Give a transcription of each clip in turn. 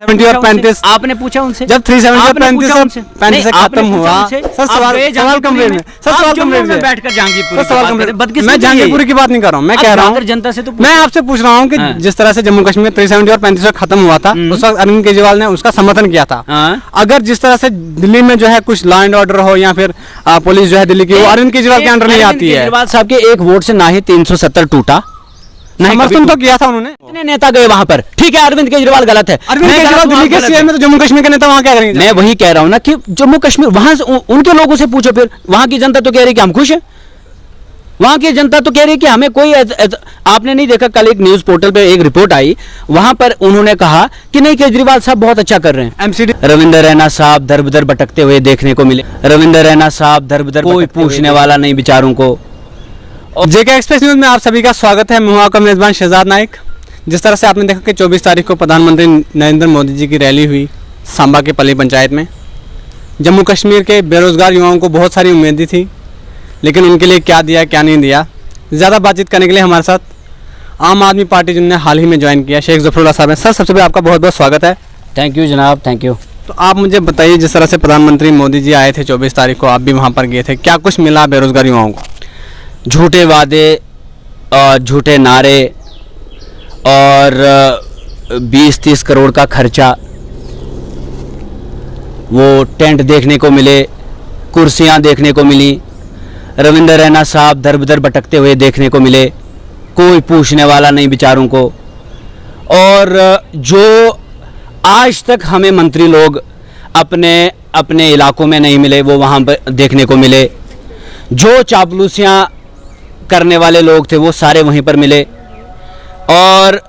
70 और 35 आपने पूछा उनसे जब 370 और आपने पूछा 35 उनसे? 35 से नहीं, आपने खत्म पूछा हुआ उनसे? सर आप सवाल गए सवाल जहांगीरपुरी कंप्लीट में सर आप सवाल जम्मू कंप्लीट में में बैठकर जहांगीरपुरी सर की सवाल बात कंप्लीट करें, बदकिस्मती मैं है जहांगीरपुरी ये। की बात नहीं कर रहा हूँ मैं आप कह रहा जाकर हूँ जनता से तो मैं पूछो। आपसे पूछ रहा हूँ कि हाँ। जिस तरह से जम्मू कश्मीर 370 और 35 का खत्म हुआ था उस वक्त अरविंद केजरीवाल ने उसका समर्थन किया था। हाँ। अगर जिस तरह से दिल्ली में जो है कुछ लॉ एंड ऑर्डर हो या फिर पुलिस जो है दिल्ली की वो अरविंद केजरीवाल के अंडर नहीं अरविंद आती है। केजरीवाल साहब के एक वोट से ना ही 370 टूटा, ना ही कभी समर्थन तो किया था उन्होंने। कितने नेता गए वहां पर। ठीक है, अरविंद केजरीवाल गलत है, अरविंद मैं गलत केजरीवाल हूं, दिल्ली आप के गलत सीएम हैं। में तो जम्मू कश्मीर के नेता वहाँ क्या करेंगे? मैं वही कह रहा हूँ ना कि जम्मू कश्मीर वहां से उनके लोगों से पूछो, फिर वहां की जनता तो कह रही है कि हम खुश हैं, वहां की जनता तो कह रही है कि हमें कोई आपने नहीं देखा, कल एक न्यूज पोर्टल पे एक रिपोर्ट आई, वहां पर उन्होंने कहा कि नहीं केजरीवाल साहब बहुत अच्छा कर रहे हैं। एमसीडी रविंद्र रैना साहब दर बदर भटकते हुए देखने को मिले, रविंद्र रैना साहब दर बदर कोई पूछने वाला नहीं बेचारों को। जेके एक्सप्रेस न्यूज में आप सभी का स्वागत है। मैं हूं आपका मेजबान शहजाद नाइक। जिस तरह से आपने देखा कि 24 तारीख को प्रधानमंत्री नरेंद्र मोदी जी की रैली हुई सांबा के पल्ली पंचायत में। जम्मू कश्मीर के बेरोजगार युवाओं को बहुत सारी उम्मीदें थी, लेकिन उनके लिए क्या दिया क्या नहीं दिया, ज़्यादा बातचीत करने के लिए हमारे साथ आम आदमी पार्टी जिन्होंने हाल ही में ज्वाइन किया शेख जफरुल्लाह साहब हैं। सर सबसे पहले आपका बहुत बहुत स्वागत है। थैंक यू जनाब, थैंक यू। तो आप मुझे बताइए, जिस तरह से प्रधानमंत्री मोदी जी आए थे 24 तारीख को, आप भी वहाँ पर गए थे, क्या कुछ मिला बेरोजगार युवाओं को? झूठे वादे और झूठे नारे और 20-30 करोड़ का खर्चा, वो टेंट देखने को मिले, कुर्सियां देखने को मिली, रविंद्र रैना साहब दर बदर भटकते हुए देखने को मिले, कोई पूछने वाला नहीं बेचारों को। और जो आज तक हमें मंत्री लोग अपने अपने इलाकों में नहीं मिले वो वहाँ पर देखने को मिले, जो चापलूसियाँ करने वाले लोग थे वो सारे वहीं पर मिले। और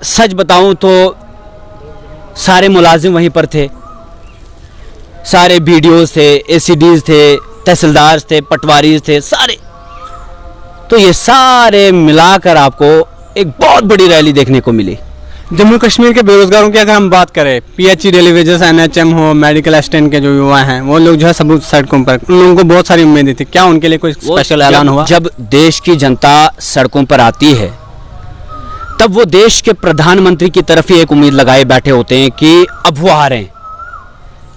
सच बताऊं तो सारे मुलाजिम वहीं पर थे, सारे बीडीओज थे, एसीडीज थे, तहसीलदार थे, पटवारीज थे, सारे। तो ये सारे मिलाकर आपको एक बहुत बड़ी रैली देखने को मिली। जम्मू कश्मीर के बेरोजगारों की अगर हम बात करें, पीएचई डेली वेजेस, एनएचएम हो, मेडिकल असिस्टेंट के जो युवा हैं वो लोग जो है सब सड़कों पर, उन लोगों को बहुत सारी उम्मीदें थी, क्या उनके लिए कोई स्पेशल ऐलान हुआ? जब देश की जनता सड़कों पर आती है तब वो देश के प्रधानमंत्री की तरफ ही एक उम्मीद लगाए बैठे होते हैं कि अब वो आ रहे हैं।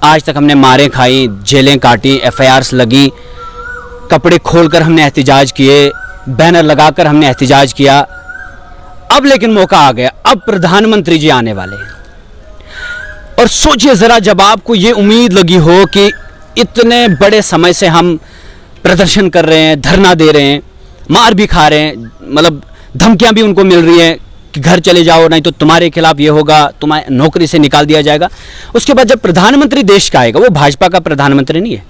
आज तक हमने मारें खाई, जेलें काटी, एफआईआर्स लगी, कपड़े खोलकर हमने एहतिजाज किए, बैनर लगाकर हमने एहतिजाज किया। अब लेकिन मौका आ गया, अब प्रधानमंत्री जी आने वाले हैं। और सोचिए जरा, जब आपको ये उम्मीद लगी हो कि इतने बड़े समय से हम प्रदर्शन कर रहे हैं, धरना दे रहे हैं, मार भी खा रहे हैं, मतलब धमकियां भी उनको मिल रही हैं कि घर चले जाओ नहीं तो तुम्हारे खिलाफ ये होगा, तुम्हें नौकरी से निकाल दिया जाएगा। उसके बाद जब प्रधानमंत्री देश का आएगा, वो भाजपा का प्रधानमंत्री नहीं है,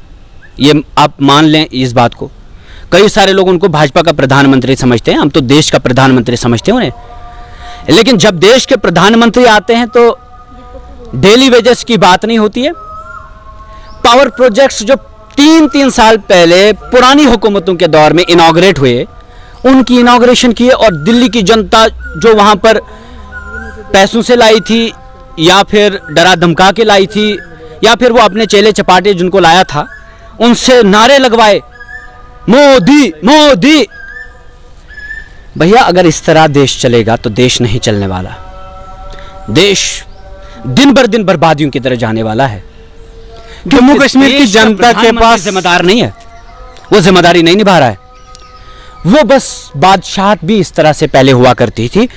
ये आप मान लें इस बात को। कई सारे लोग उनको भाजपा का प्रधानमंत्री समझते हैं, हम तो देश का प्रधानमंत्री समझते हैं उन्हें। लेकिन जब देश के प्रधानमंत्री आते हैं तो डेली वेजेस की बात नहीं होती है। पावर प्रोजेक्ट्स जो 3-3 साल पहले पुरानी हुकूमतों के दौर में इनॉग्रेट हुए, उनकी इनॉग्रेशन किए। और दिल्ली की जनता जो वहां पर पैसों से लाई थी या फिर डरा धमका के लाई थी या फिर वो अपने चेले चपाटे जिनको लाया था उनसे नारे लगवाए, मोदी मोदी। भैया अगर इस तरह देश चलेगा तो देश नहीं चलने वाला, देश दिन बर दिन बर्बादियों की तरह जाने वाला है। जम्मू कश्मीर की जनता के पास जिम्मेदार नहीं है, वो जिम्मेदारी नहीं निभा रहा है। वो बस बादशाहत भी इस तरह से पहले हुआ करती थी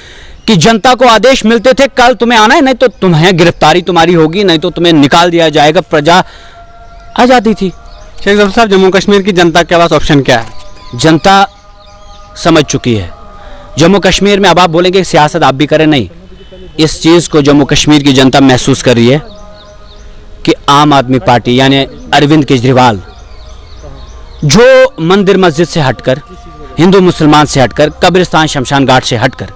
कि जनता को आदेश मिलते थे, कल तुम्हें आना है, नहीं तो तुम्हें गिरफ्तारी तुम्हारी होगी, नहीं तो तुम्हें निकाल दिया जाएगा, प्रजा आ जाती थी। शेख जफर साहब, जम्मू कश्मीर की जनता के पास ऑप्शन क्या है? जनता समझ चुकी है जम्मू कश्मीर में। अब आप बोलेंगे सियासत आप भी करें, नहीं, इस चीज को जम्मू कश्मीर की जनता महसूस कर रही है कि आम आदमी पार्टी यानी अरविंद केजरीवाल, जो मंदिर मस्जिद से हटकर, हिंदू मुसलमान से हटकर, कब्रिस्तान शमशान घाट से हटकर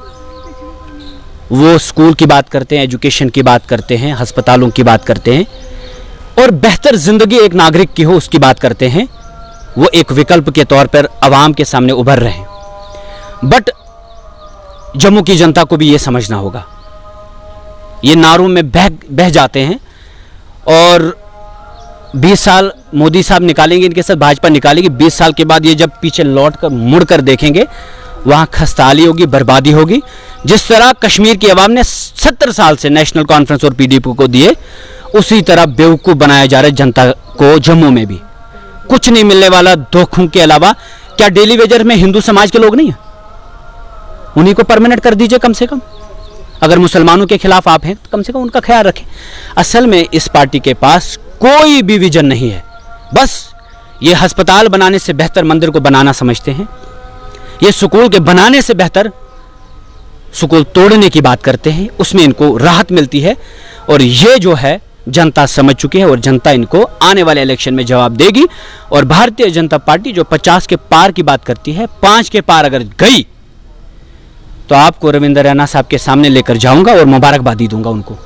वो स्कूल की बात करते हैं, एजुकेशन की बात करते हैं, अस्पतालों की बात करते हैं और बेहतर जिंदगी एक नागरिक की हो उसकी बात करते हैं। वो एक विकल्प के तौर पर आवाम के सामने उभर रहे हैं। बट जम्मू की जनता को भी ये समझना होगा, ये नारों में बह जाते हैं। और 20 साल मोदी साहब निकालेंगे, इनके साथ भाजपा निकालेगी, 20 साल के बाद ये जब पीछे लौट कर मुड़ कर देखेंगे वहाँ खस्ताली होगी, बर्बादी होगी। जिस तरह कश्मीर की आवाम ने 70 साल से नेशनल कॉन्फ्रेंस और पीडीपी को दिए, उसी तरह बेवकूफ़ बनाया जा रहा है जनता को। जम्मू में भी कुछ नहीं मिलने वाला धोखों के अलावा। क्या डेली वेजर में हिंदू समाज के लोग नहीं है? उन्हीं को परमानेंट कर दीजिए कम से कम। अगर मुसलमानों के खिलाफ आप हैं तो कम से कम उनका ख्याल रखें। असल में इस पार्टी के पास कोई भी विजन नहीं है। बस ये अस्पताल बनाने से बेहतर मंदिर को बनाना समझते हैं, ये स्कूल के बनाने से बेहतर स्कूल तोड़ने की बात करते हैं, उसमें इनको राहत मिलती है। और ये जो है जनता समझ चुकी है और जनता इनको आने वाले इलेक्शन में जवाब देगी। और भारतीय जनता पार्टी जो 50 के पार की बात करती है, 5 के पार अगर गई तो आपको रविंद्र रैना साहब के सामने लेकर जाऊंगा और मुबारकबादी दूंगा उनको।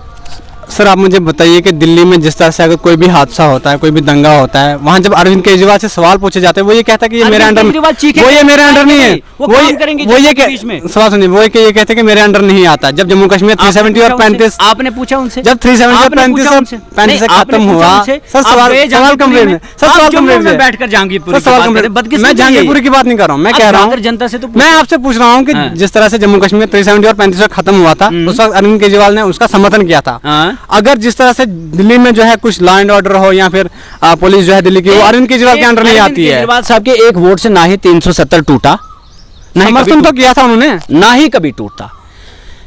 सर आप मुझे बताइए कि दिल्ली में जिस तरह से अगर कोई भी हादसा होता है, कोई भी दंगा होता है, वहाँ जब अरविंद केजरीवाल से सवाल पूछे जाते हैं, वो ये कहता है कि ये मेरे अंडर, वो ये मेरे अंडर नहीं है, वो ये सवाल सुनिए, वो ये कहते हैं कि मेरे अंडर नहीं आता। जब जम्मू कश्मीर 370 और 35 आपने पूछा उनसे, जब 370 और 35 से खत्म हुआ, सर सवाल कंप्लीट में, सर सवाल कंप्लीट में बैठकर जहांगीरपुर, सवाल कंप्लीट, मैं जहांगीरपुर की बात नहीं कर रहा हूँ, मैं कह रहा हूँ जनता से, तो मैं आपसे पूछ रहा हूँ कि जिस तरह से जम्मू कश्मीर 370 और 35 से खत्म हुआ था, उस वक्त अरविंद केजरीवाल ने उसका समर्थन किया था। अगर जिस तरह से दिल्ली में जो है कुछ लॉ एंड ऑर्डर हो या फिर पुलिस जो है दिल्ली की, वो अरविंद केजरीवाल के अंडर नहीं आती है। केजरीवाल साहब के एक वोट से ना ही 370 टूटा, समर्थन तो किया था उन्होंने, ना ही कभी टूटता।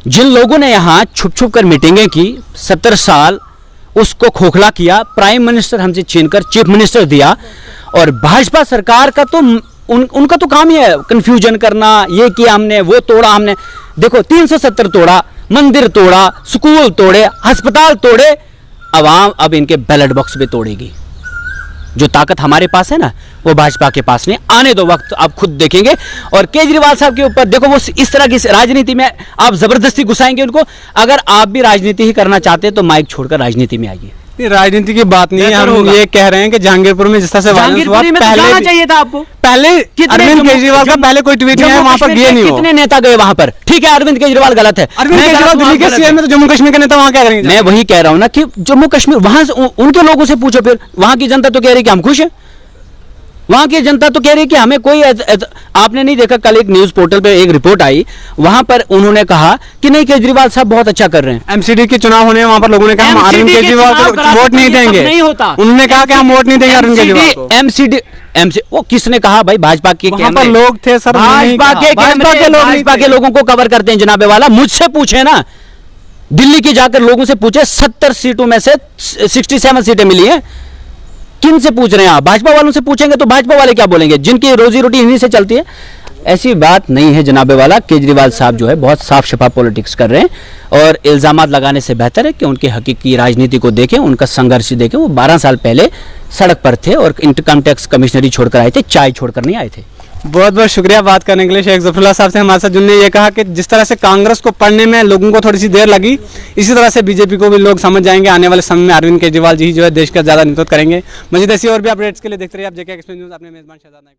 जिन लोगों ने यहाँ छुप छुप कर मीटिंगें की, 70 साल उसको खोखला किया, प्राइम मिनिस्टर हमसे छीनकर चीफ मिनिस्टर दिया। और भाजपा सरकार का तो उनका तो काम ही है कंफ्यूजन करना, ये किया हमने, वो तोड़ा हमने। देखो 370 तोड़ा, मंदिर तोड़ा, स्कूल तोड़े, अस्पताल तोड़े, अवाम अब इनके बैलेट बॉक्स पे तोड़ेगी। जो ताकत हमारे पास है ना, वो भाजपा के पास नहीं। आने दो वक्त, आप खुद देखेंगे। और केजरीवाल साहब के ऊपर देखो, वो इस तरह की राजनीति में आप जबरदस्ती घुसाएंगे उनको। अगर आप भी राजनीति ही करना चाहते हैं तो माइक छोड़कर राजनीति में आइए। राजनीति की बात नहीं है, हम ये कह रहे हैं कि जहांगीरपुर में जिस तरह से वायलेंस हुआ, पहले चाहिए था आपको। पहले अरविंद केजरीवाल का पहले कोई ट्वीट नहीं है, वहां पर गए नहीं हो। कितने नेता गए वहां पर? ठीक है, अरविंद केजरीवाल गलत है, अरविंद केजरीवाल दिल्ली के सीएम है, तो जम्मू कश्मीर के नेता वहां क्या करेंगे? मैं वही कह रहा हूं ना कि जम्मू कश्मीर, वहां उनके लोगों से पूछो, फिर वहां की जनता तो कह रही है कि हम खुश हैं। वहां की जनता तो कह रही है कि हमें कोई आपने नहीं देखा, कल एक न्यूज पोर्टल पे एक रिपोर्ट आई, वहां पर उन्होंने कहा कि नहीं केजरीवाल साहब बहुत अच्छा कर रहे हैं। एमसीडी के चुनाव होने, वहां पर लोगों ने कहा हम अरविंद केजरीवाल को वोट नहीं देंगे, नहीं होता। उन्होंने कहा कि हम वोट नहीं देंगे अरविंद केजरीवाल को। एमसीडी वो किसने कहा भाई? भाजपा के वहां पर लोग थे सर, भाजपा के लोगों को कवर करते हैं जनाबे वाला। मुझसे पूछे ना, दिल्ली के जाकर लोगों से पूछे, 70 सीटों में से 67 सीटें मिली हैं। किन से पूछ रहे हैं आप? भाजपा वालों से पूछेंगे तो भाजपा वाले क्या बोलेंगे, जिनकी रोजी रोटी इन्हीं से चलती है। ऐसी बात नहीं है जनाबे वाला। केजरीवाल साहब जो है बहुत साफ शफाफ पॉलिटिक्स कर रहे हैं और इल्जामात लगाने से बेहतर है कि उनकी हकीकी राजनीति को देखें, उनका संघर्ष देखें। वो 12 साल पहले सड़क पर थे और इनकम टैक्स कमिश्नरी छोड़कर आए थे, चाय छोड़कर नहीं आए थे। बहुत बहुत शुक्रिया बात करने के लिए शेख ज़फ़रुल्लाह साहब से हमारे साथ जुड़ने। ये कहा कि जिस तरह से कांग्रेस को पढ़ने में लोगों को थोड़ी सी देर लगी, इसी तरह से बीजेपी को भी लोग समझ जाएंगे। आने वाले समय में अरविंद केजरीवाल जी जो है देश का ज़्यादा नेतृत्व करेंगे। मजीद ऐसी और भी अपडेट्स के लिए देखते रहिए आप जेके एक्सप्रेस न्यूज़। अपने मेजबान शहजाद नाइक।